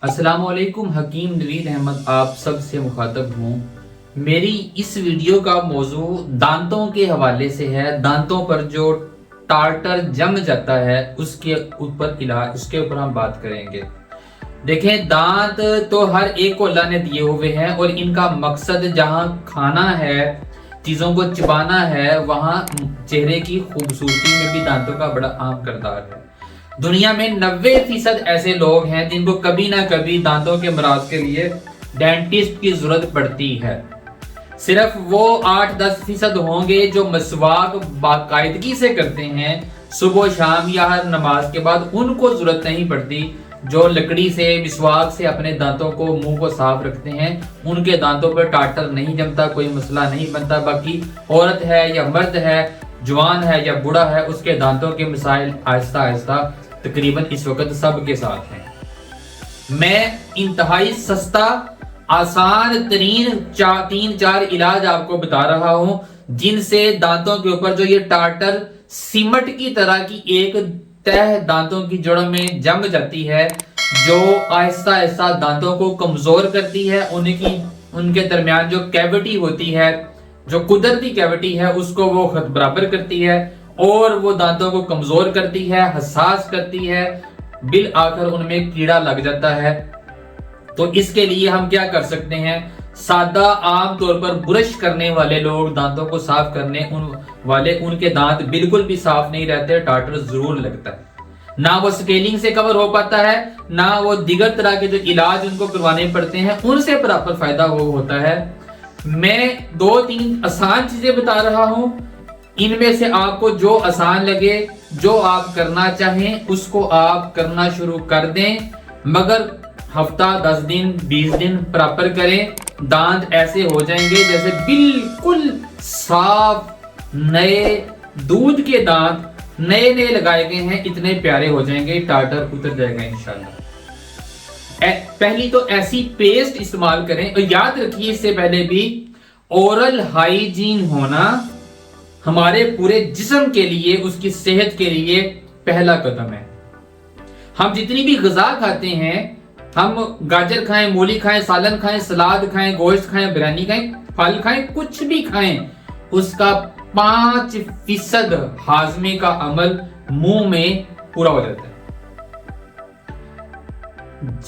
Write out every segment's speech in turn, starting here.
अस्सलामुअलैकुम। हकीम नवीद अहमद आप सब से मुखातब हूँ। मेरी इस वीडियो का मौजू दांतों के हवाले से है। दांतों पर जो टार्टर जम जाता है उसके ऊपर इलाज, उसके ऊपर हम बात करेंगे। देखें, दांत तो हर एक को अल्लाह ने दिए हुए हैं और इनका मकसद जहाँ खाना है, चीज़ों को चबाना है, वहाँ चेहरे की खूबसूरती में भी दांतों का बड़ा अहम किरदार है। दुनिया में 90% ऐसे लोग हैं जिनको कभी ना कभी दांतों के मराज के लिए डेंटिस्ट की जरूरत पड़ती है। सिर्फ वो 8-10% होंगे जो मसवाक बाकायदगी से करते हैं सुबह शाम या हर नमाज के बाद, उनको जरूरत नहीं पड़ती। जो लकड़ी से मिसवाक से अपने दांतों को, मुंह को साफ रखते हैं, उनके दांतों पर टाटर नहीं जमता, कोई मसला नहीं बनता। बाकी औरत है या मर्द है, जवान है या बूढ़ा है, उसके दांतों के मसाइल आहिस्ता आहिस्ता तकरीबन इस वक्त सब के साथ हैं। मैं इंतहाई सस्ता, आसान तरीन 3-4 इलाज आपको बता रहा हूं जिनसे दांतों के ऊपर जो ये टार्टर सीमट की तरह की एक तह दांतों की जड़ों में जम जाती है, जो आहिस्ता आहिस्ता दांतों को कमजोर करती है। उनके दरमियान जो कैविटी होती है, जो कुदरती कैविटी है, उसको वो खत बराबर करती है और वो दांतों को कमजोर करती है, हसास करती है, बिल आखिर उनमें कीड़ा लग जाता है। तो इसके लिए हम क्या कर सकते हैं? सादा आम तौर पर ब्रश करने वाले लोग, दांतों को साफ करने वाले, उनके दांत बिल्कुल भी साफ नहीं रहते, टार्टर जरूर लगता है। ना वो स्केलिंग से कवर हो पाता है, ना वो दिगर तरह के जो इलाज उनको करवाने पड़ते हैं उनसे प्रॉपर फायदा वो होता है। मैं 2-3 आसान चीजें बता रहा हूं, इनमें से आपको जो आसान लगे, जो आप करना चाहें, उसको आप करना शुरू कर दें। मगर हफ्ता 10 दिन 20 दिन प्रॉपर करें, दांत ऐसे हो जाएंगे जैसे बिल्कुल साफ नए दूध के दांत नए नए लगाए गए हैं, इतने प्यारे हो जाएंगे, टार्टर उतर जाएगा इंशाल्लाह। पहली तो ऐसी पेस्ट इस्तेमाल करें। और याद रखिए, इससे पहले भी ओरल हाइजीन होना हमारे पूरे जिस्म के लिए, उसकी सेहत के लिए पहला कदम है। हम जितनी भी ग़िज़ा खाते हैं, हम गाजर खाएं, मूली खाएं, सालन खाएं, सलाद खाएं, गोश्त खाएं, बिरयानी खाएं, फल खाएं, कुछ भी खाएं, उसका 5% हाजमे का अमल मुंह में पूरा हो जाता है।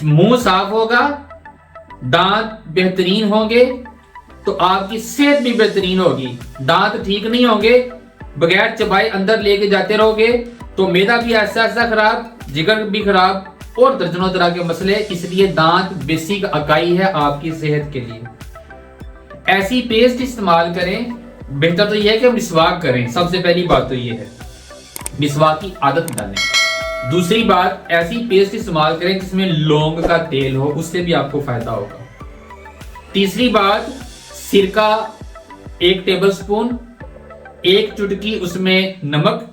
मुंह साफ होगा, दांत बेहतरीन होंगे तो आपकी सेहत भी बेहतरीन होगी। दांत ठीक नहीं होंगे, बगैर चबाए अंदर लेके जाते रहोगे तो मैदा भी ऐसा ऐसा खराब, जिगर भी खराब और दर्जनों तरह के मसले। इसलिए दांत बेसिक अकाई है आपकी सेहत के लिए। ऐसी पेस्ट इस्तेमाल करें। बेहतर तो यह है कि मिसवाक करें। सबसे पहली बात तो यह है, मिसवाक की आदत डालें। दूसरी बात, ऐसी पेस्ट इस्तेमाल करें जिसमें लौंग का तेल हो, उससे भी आपको फायदा होगा। तीसरी बात, सिरका 1 टेबलस्पून, 1 चुटकी उसमें नमक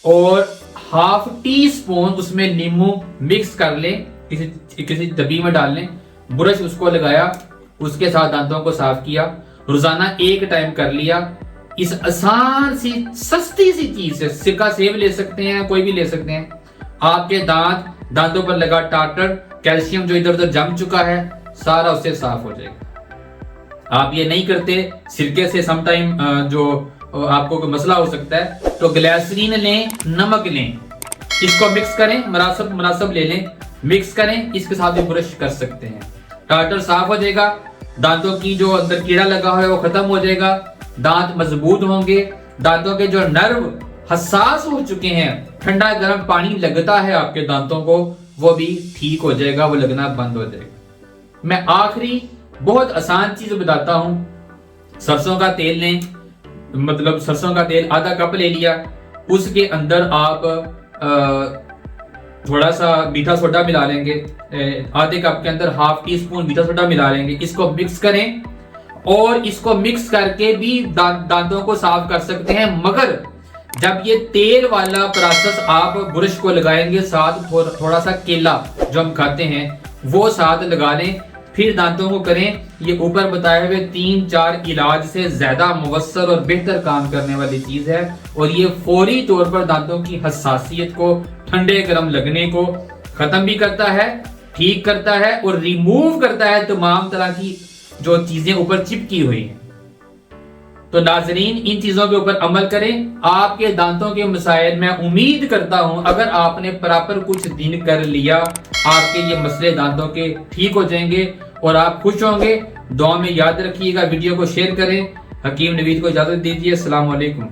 और ½ टीस्पून उसमें नींबू मिक्स कर लें, किसी डब्बी में डाल लें, ब्रश उसको लगाया, उसके साथ दांतों को साफ किया, रोजाना 1 टाइम कर लिया। इस आसान सी सस्ती सी चीज से, सिरका सेब ले सकते हैं, कोई भी ले सकते हैं, आपके दांतों पर लगा टार्टर, कैल्शियम जो इधर उधर जम चुका है, सारा उससे साफ हो जाएगा। आप ये नहीं करते, सिरके से समटाइम जो आपको कोई मसला हो सकता है, तो ग्लिसरीन लें, नमक लें, इसको मिक्स करें, मुनासिब ले लें, मिक्स करें, इसके साथ भी ब्रश कर सकते हैं। टार्टर साफ हो जाएगा, दांतों की जो अंदर कीड़ा लगा हुआ है वो खत्म हो जाएगा, दांत मजबूत होंगे, दांतों के जो नर्व हसास हो चुके हैं, ठंडा गर्म पानी लगता है आपके दांतों को, वो भी ठीक हो जाएगा, वो लगना बंद हो जाएगा। मैं आखिरी बहुत आसान चीज बताता हूं। सरसों का तेल लें, मतलब सरसों का तेल आधा कप ले लिया, उसके अंदर आप थोड़ा सा मीठा सोडा मिला लेंगे, आधे कप के अंदर ½ टीस्पून मीठा सोडा मिला लेंगे, इसको मिक्स करें और इसको मिक्स करके भी दांतों को साफ कर सकते हैं। मगर जब ये तेल वाला प्रोसेस आप ब्रश को लगाएंगे, साथ थोड़ा सा केला जो हम खाते हैं वो साथ लगा लें, फिर दांतों को करें। ये ऊपर बताए हुए 3-4 इलाज से ज्यादा मुवस्सर और बेहतर काम करने वाली चीज है और ये फौरी तौर पर दांतों की हसासियत को, ठंडे गर्म लगने को खत्म भी करता है ठीक करता है और रिमूव करता है तमाम तरह की जो चीजें ऊपर चिपकी हुई हैं। तो नाजरीन, इन चीजों के ऊपर अमल करें। आपके दांतों के मसाइल, मैं उम्मीद करता हूं अगर आपने प्रॉपर कुछ दिन कर लिया, आपके ये मसले दांतों के ठीक हो जाएंगे और आप खुश होंगे। दुआ में याद रखिएगा, वीडियो को शेयर करें। हकीम नवीद को इजाजत दीजिए। अस्सलाम वालेकुम।